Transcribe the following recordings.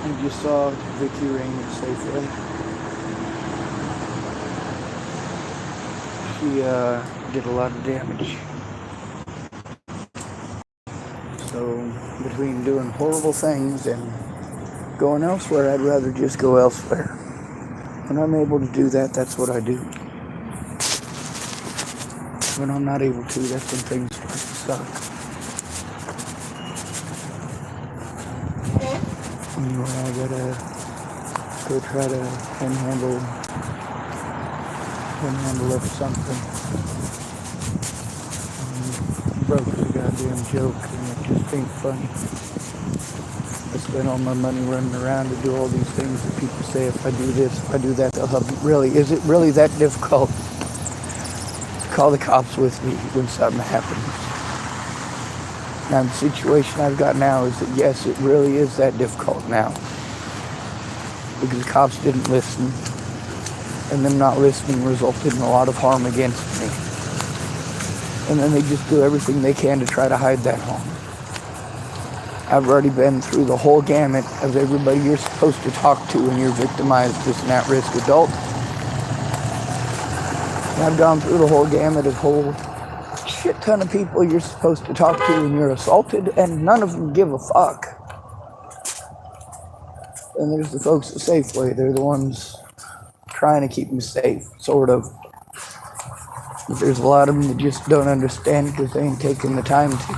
You just saw Vicky, Raine, and Safeway. She did a lot of damage. So between doing horrible things and going elsewhere, I'd rather just go elsewhere. When I'm able to do that, that's what I do. When I'm not able to, that's when things start to suck. Anyway, I gotta go try to handle up something. Broke is a goddamn joke, and it just ain't funny. I spend all my money running around to do all these things that people say if I do this, if I do that, they'll help me. Really, is it really that difficult to call the cops with me when something happens? Now, the situation I've got now is that, yes, it really is that difficult now. Because the cops didn't listen, and them not listening resulted in a lot of harm against me. And then they just do everything they can to try to hide that harm. I've already been through the whole gamut of everybody you're supposed to talk to when you're victimized as an at-risk adult. And I've gone through the whole gamut of whole shit ton of people you're supposed to talk to when you're assaulted, and none of them give a fuck. And there's the folks at Safeway. They're the ones trying to keep me safe, sort of. But there's a lot of them that just don't understand because they ain't taking the time to.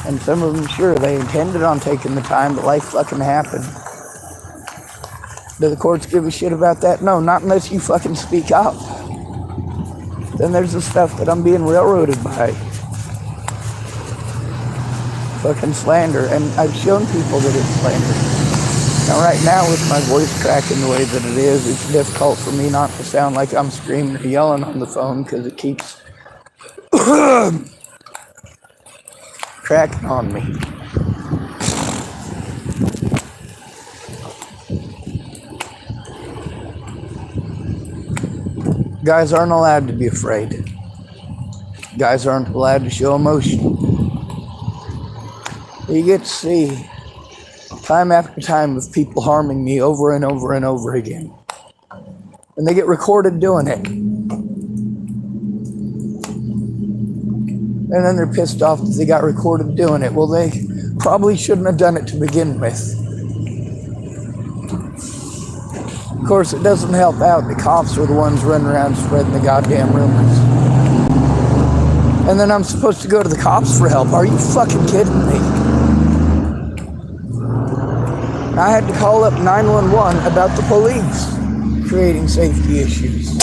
And some of them, sure, they intended on taking the time, but life fucking happened. Do the courts give a shit about that? No, not unless you fucking speak up. Then there's the stuff that I'm being railroaded by. Fucking slander. And I've shown people that it's slander. Now right now with my voice cracking the way that it is, it's difficult for me not to sound like I'm screaming or yelling on the phone because it keeps cracking on me. Guys aren't allowed to be afraid. Guys aren't allowed to show emotion. You get to see time after time of people harming me over and over and over again. And they get recorded doing it. And then they're pissed off that they got recorded doing it. Well, they probably shouldn't have done it to begin with. Of course, it doesn't help out. The cops are the ones running around spreading the goddamn rumors. And then I'm supposed to go to the cops for help. Are you fucking kidding me? I had to call up 911 about the police creating safety issues.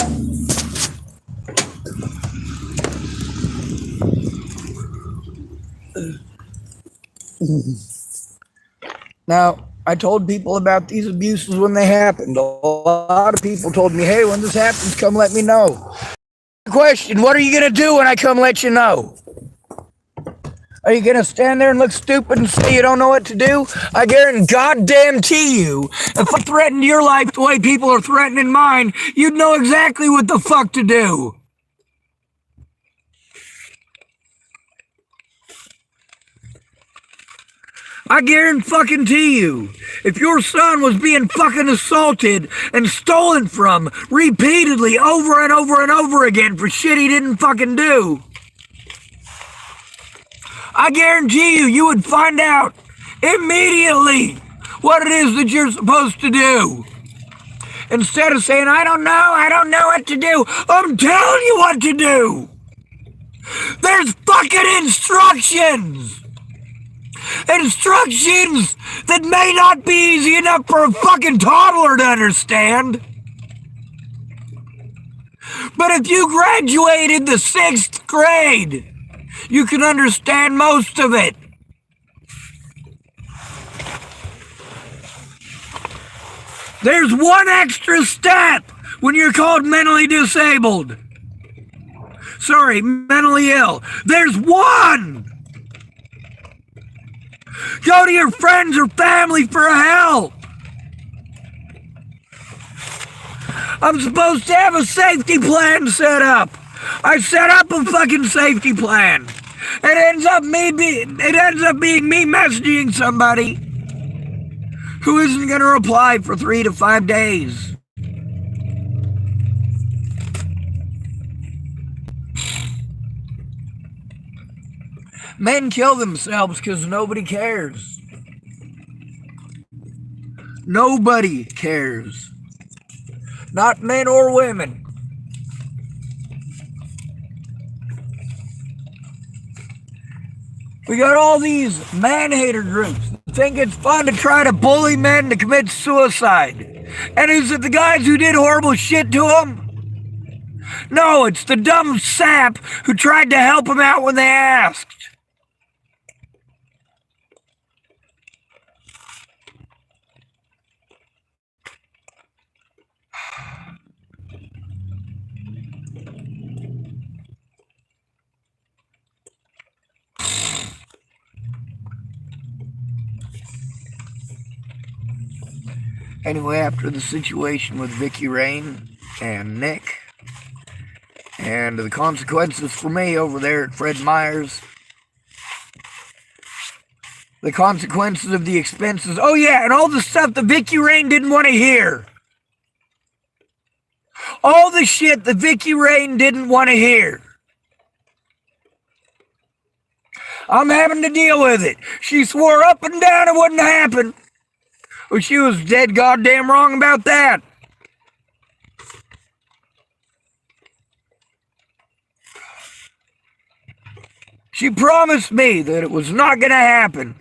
Now, I told people about these abuses when they happened. A lot of people told me, hey, when this happens, come let me know. Question, what are you going to do when I come let you know? Are you going to stand there and look stupid and say you don't know what to do? I guarantee you, if I threatened your life the way people are threatening mine, you'd know exactly what the fuck to do. I guarantee you, if your son was being fucking assaulted and stolen from repeatedly over and over and over again for shit he didn't fucking do, I guarantee you, you would find out immediately what it is that you're supposed to do. Instead of saying, I don't know what to do, I'm telling you what to do. There's fucking instructions. Instructions that may not be easy enough for a fucking toddler to understand. But if you graduated the 6th grade, you can understand most of it. There's one extra step when you're called mentally disabled. Sorry, mentally ill. There's one. Go to your friends or family for help. I'm supposed to have a safety plan set up. I set up a fucking safety plan. It ends up being me messaging somebody Who isn't going to reply for 3 to 5 days? Men kill themselves because nobody cares. Nobody cares. Not men or women. We got all these man-hater groups that think it's fun to try to bully men to commit suicide. And is it the guys who did horrible shit to them? No, it's the dumb sap who tried to help them out when they asked. Anyway, after the situation with Vicky, Raine, and Nick, and the consequences for me over there at Fred Meyer's, the consequences of the expenses, oh yeah, and all the stuff that Vicky, Raine didn't want to hear. All the shit that Vicky, Raine didn't want to hear. I'm having to deal with it. She swore up and down it wouldn't happen. Well, she was dead goddamn wrong about that. She promised me that it was not going to happen.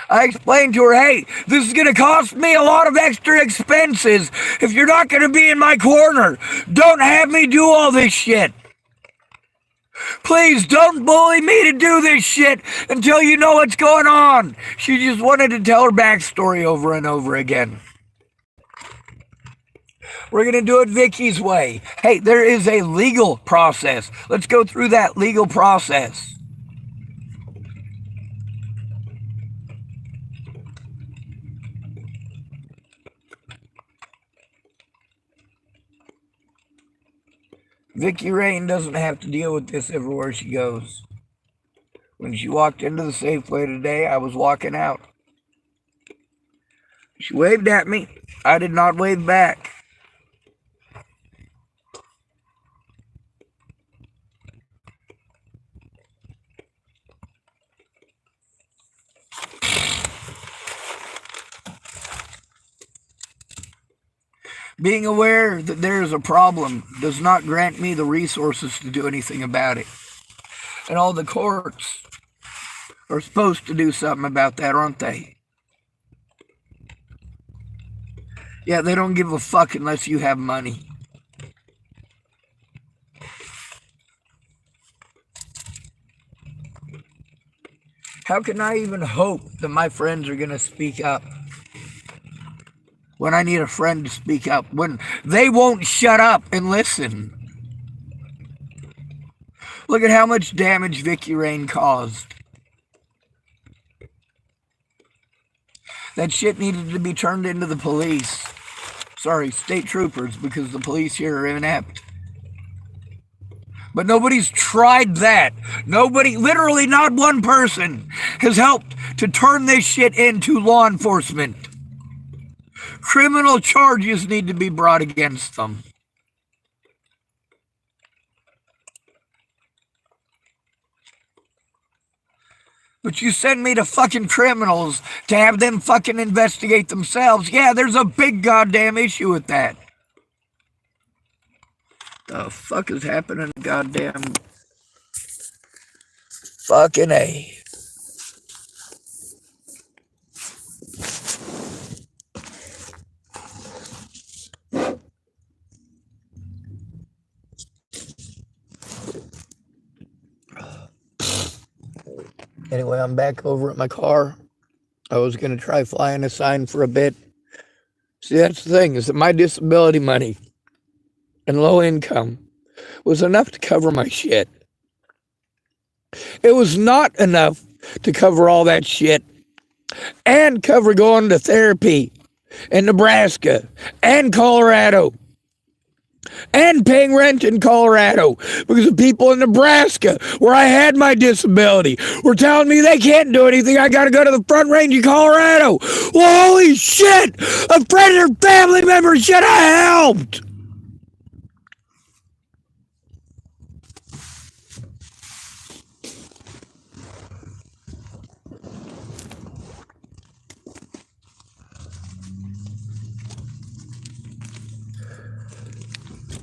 I explained to her, hey, this is going to cost me a lot of extra expenses if you're not going to be in my corner. Don't have me do all this shit. Please don't bully me to do this shit until you know what's going on. She just wanted to tell her backstory over and over again. We're going to do it Vicky's way. Hey, there is a legal process. Let's go through that legal process. Vicky Raine doesn't have to deal with this everywhere she goes. When she walked into the Safeway today, I was walking out. She waved at me. I did not wave back. Being aware that there is a problem does not grant me the resources to do anything about it. And all the courts are supposed to do something about that, aren't they? Yeah, they don't give a fuck unless you have money. How can I even hope that my friends are going to speak up when I need a friend to speak up, when they won't shut up and listen? Look at how much damage Vicky Raine caused. That shit needed to be turned into the police. Sorry, state troopers, because the police here are inept. But nobody's tried that. Nobody, literally not one person, has helped to turn this shit into law enforcement. Criminal charges need to be brought against them. But you send me to fucking criminals to have them fucking investigate themselves. Yeah, there's a big goddamn issue with that. The fuck is happening, goddamn fucking A. Anyway, I'm back over at my car. I was going to try flying a sign for a bit. See, that's the thing, is that my disability money and low income was enough to cover my shit. It was not enough to cover all that shit and cover going to therapy in Nebraska and Colorado and paying rent in Colorado because the people in Nebraska, where I had my disability, were telling me they can't do anything. I got to go to the Front Range of Colorado. Well, holy shit! A friend or family member should have helped.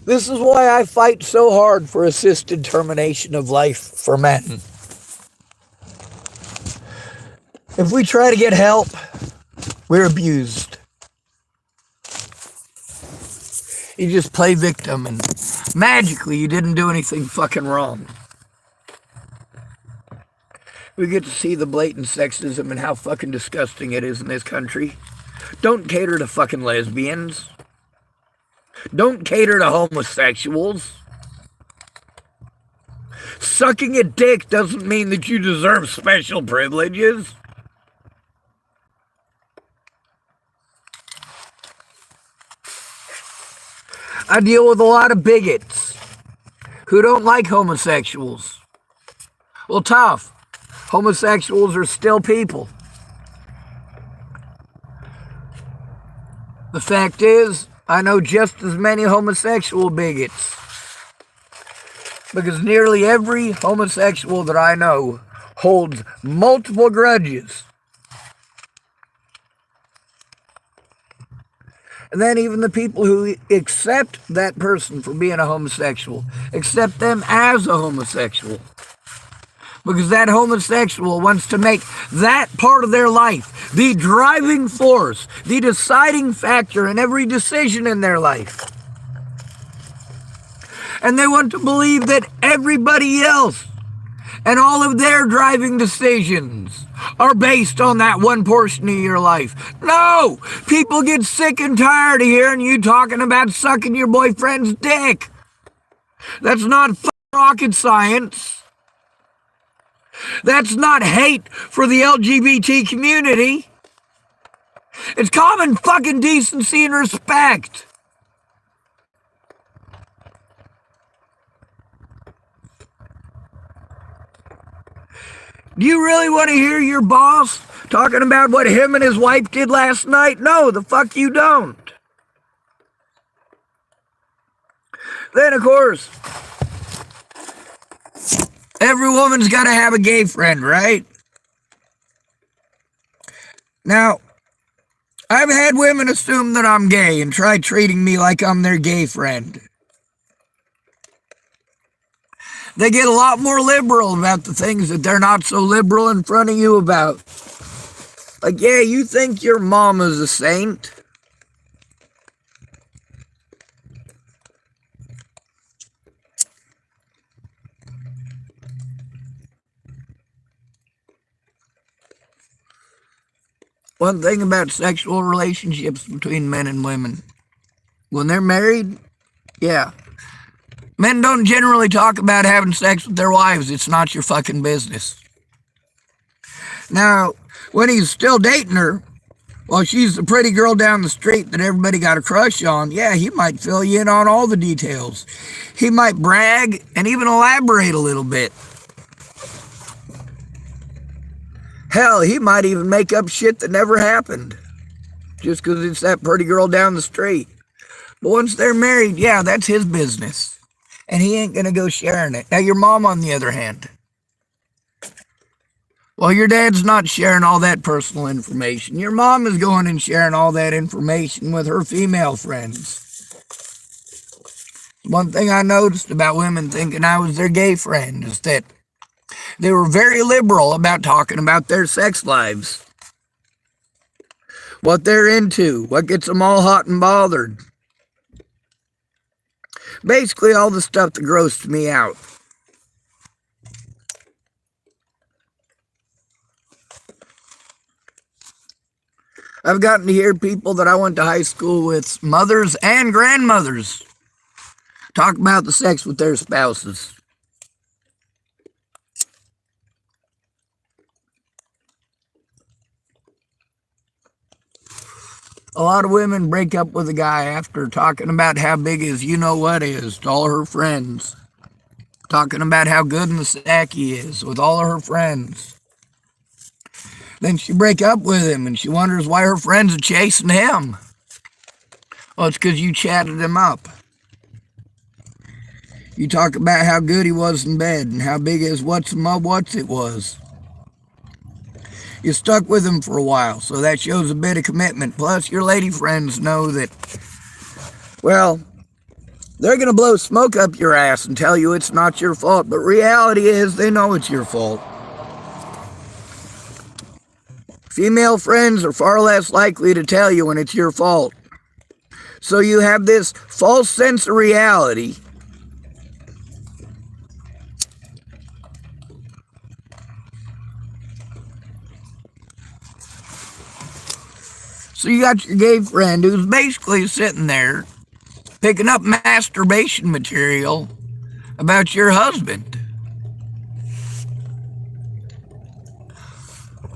This is why I fight so hard for assisted termination of life for men. If we try to get help, we're abused. You just play victim and magically you didn't do anything fucking wrong. We get to see the blatant sexism and how fucking disgusting it is in this country. Don't cater to fucking lesbians. Don't cater to homosexuals. Sucking a dick doesn't mean that you deserve special privileges. I deal with a lot of bigots who don't like homosexuals. Well, tough. Homosexuals are still people. The fact is, I know just as many homosexual bigots. Because nearly every homosexual that I know holds multiple grudges. And then even the people who accept that person for being a homosexual, accept them as a homosexual. Because that homosexual wants to make that part of their life the driving force, the deciding factor in every decision in their life. And they want to believe that everybody else and all of their driving decisions are based on that one portion of your life. No! People get sick and tired of hearing you talking about sucking your boyfriend's dick. That's not rocket science. That's not hate for the LGBT community. It's common fucking decency and respect. Do you really want to hear your boss talking about what him and his wife did last night? No, the fuck you don't. Then, of course, every woman's got to have a gay friend, right? Now, I've had women assume that I'm gay and try treating me like I'm their gay friend. They get a lot more liberal about the things that they're not so liberal in front of you about. Like, yeah, you think your mama's a saint? One thing about sexual relationships between men and women, when they're married, yeah. Men don't generally talk about having sex with their wives. It's not your fucking business. Now, when he's still dating her, well, she's the pretty girl down the street that everybody got a crush on, yeah, he might fill you in on all the details. He might brag and even elaborate a little bit. Hell, he might even make up shit that never happened just because it's that pretty girl down the street. But once they're married, yeah, that's his business. And he ain't going to go sharing it. Now, your mom, on the other hand, well, your dad's not sharing all that personal information. Your mom is going and sharing all that information with her female friends. One thing I noticed about women thinking I was their gay friend is that they were very liberal about talking about their sex lives. What they're into, what gets them all hot and bothered. Basically, all the stuff that grossed me out. I've gotten to hear people that I went to high school with, mothers and grandmothers, talk about the sex with their spouses. A lot of women break up with a guy after talking about how big his you know what is to all her friends. Talking about how good in the sack he is with all of her friends. Then she break up with him and she wonders why her friends are chasing him. Well, it's because you chatted him up. You talk about how good he was in bed and how big his what's it was. You stuck with him for a while, so that shows a bit of commitment. Plus, your lady friends know that, well, they're going to blow smoke up your ass and tell you it's not your fault, but reality is they know it's your fault. Female friends are far less likely to tell you when it's your fault. So you have this false sense of reality. So you got your gay friend who's basically sitting there picking up masturbation material about your husband.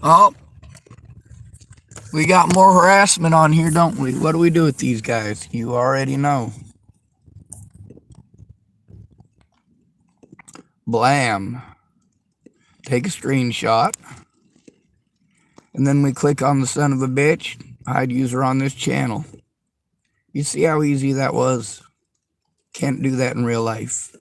Oh, we got more harassment on here, don't we? What do we do with these guys? You already know. Blam. Take a screenshot. And then we click on the son of a bitch, hide user on this channel. You see how easy that was? Can't do that in real life.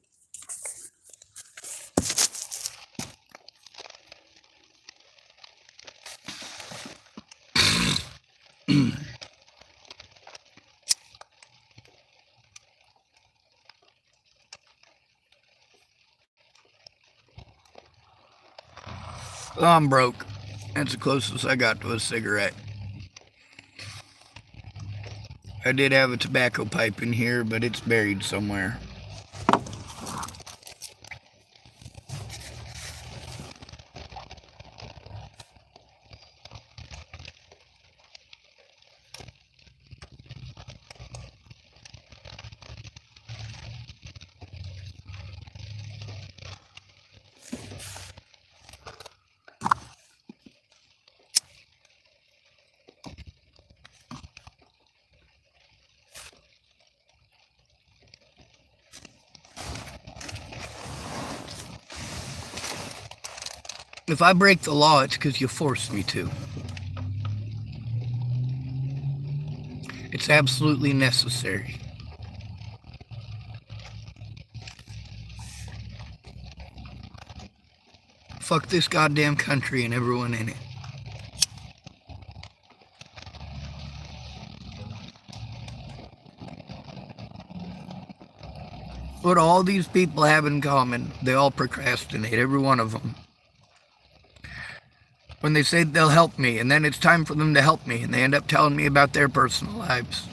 Oh, I'm broke. That's the closest I got to a cigarette. I did have a tobacco pipe in here, but it's buried somewhere. If I break the law, it's because you forced me to. It's absolutely necessary. Fuck this goddamn country and everyone in it. What all these people have in common, they all procrastinate, every one of them. When they say they'll help me, and then it's time for them to help me, and they end up telling me about their personal lives.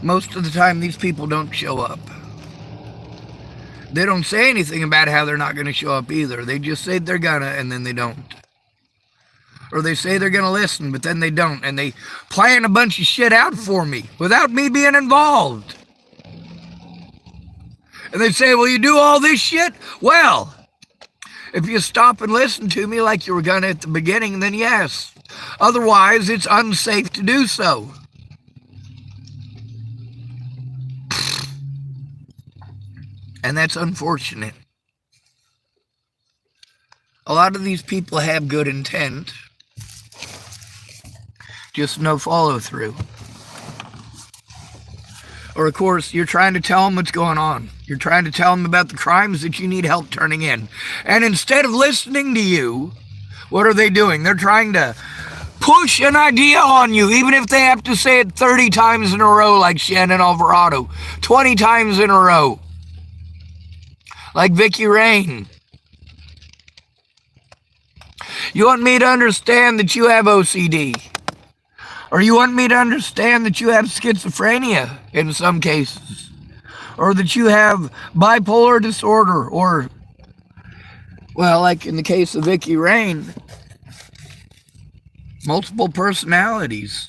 Most of the time, these people don't show up. They don't say anything about how they're not going to show up either. They just say they're gonna, and then they don't. Or they say they're going to listen, but then they don't, and they plan a bunch of shit out for me without me being involved. And they say, well, you do all this shit? Well, if you stop and listen to me like you were gonna at the beginning, then yes. Otherwise, it's unsafe to do so. And that's unfortunate. A lot of these people have good intent, just no follow through. Or, of course, you're trying to tell them what's going on. You're trying to tell them about the crimes that you need help turning in. And instead of listening to you, what are they doing? They're trying to push an idea on you, even if they have to say it 30 times in a row like Shannon Alvarado, 20 times in a row, like Vicky Raine. You want me to understand that you have OCD? Or you want me to understand that you have schizophrenia in some cases? Or that you have bipolar disorder? Or, well, like in the case of Vicky Raine, multiple personalities.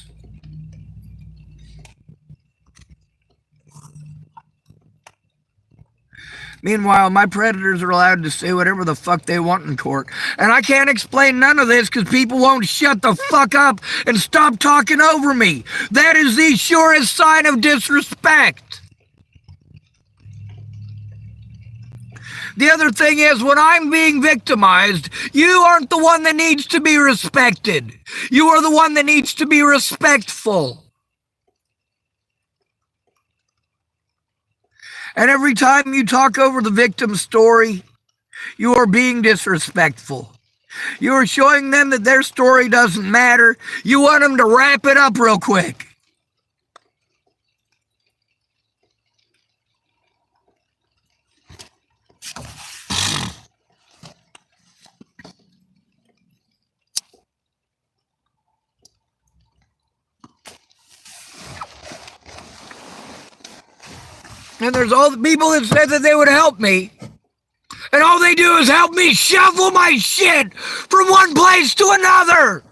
Meanwhile, my predators are allowed to say whatever the fuck they want in court. And I can't explain none of this because people won't shut the fuck up and stop talking over me. That is the surest sign of disrespect. The other thing is, when I'm being victimized, you aren't the one that needs to be respected. You are the one that needs to be respectful. And every time you talk over the victim's story, you are being disrespectful. You are showing them that their story doesn't matter. You want them to wrap it up real quick. And there's all the people that said that they would help me. And all they do is help me shovel my shit from one place to another.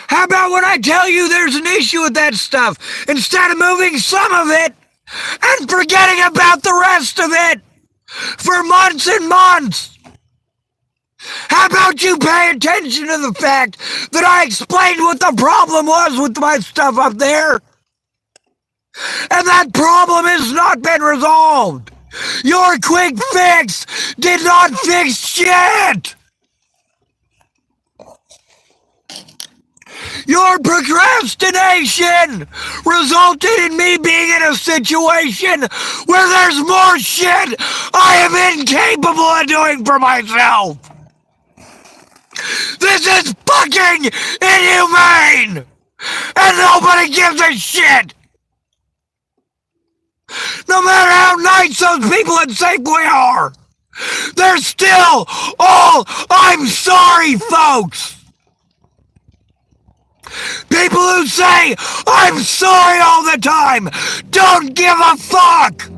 How about when I tell you there's an issue with that stuff, instead of moving some of it and forgetting about the rest of it for months and months? How about you pay attention to the fact that I explained what the problem was with my stuff up there? And that problem has not been resolved. Your quick fix did not fix shit. Your procrastination resulted in me being in a situation where there's more shit I am incapable of doing for myself. This is fucking inhumane, and nobody gives a shit. No matter how nice those people at Safeway are, they're still all "I'm sorry" folks. People who say "I'm sorry" all the time don't give a fuck.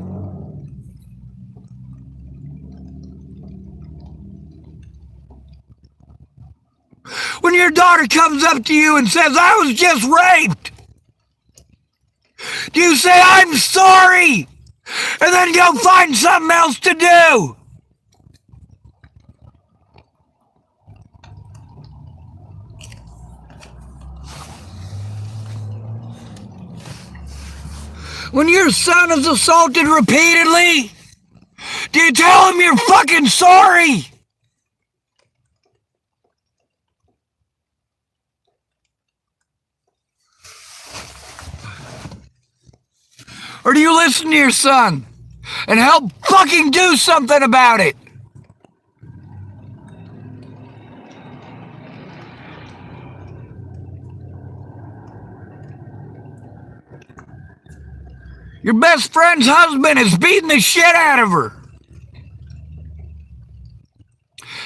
When your daughter comes up to you and says, "I was just raped," do you say "I'm sorry" and then go find something else to do? When your son is assaulted repeatedly, do you tell him you're fucking sorry? Or do you listen to your son and help fucking do something about it? Your best friend's husband is beating the shit out of her.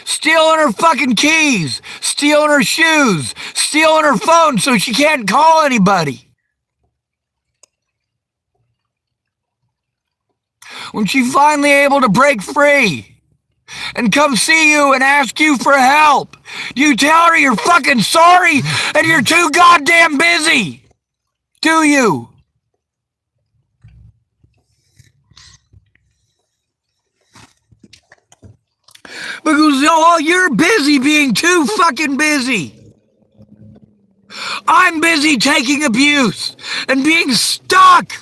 Stealing her fucking keys, stealing her shoes, stealing her phone so she can't call anybody. When she's finally able to break free and come see you and ask you for help, do you tell her you're fucking sorry and you're too goddamn busy? Do you? Because you're busy being too fucking busy. I'm busy taking abuse and being stuck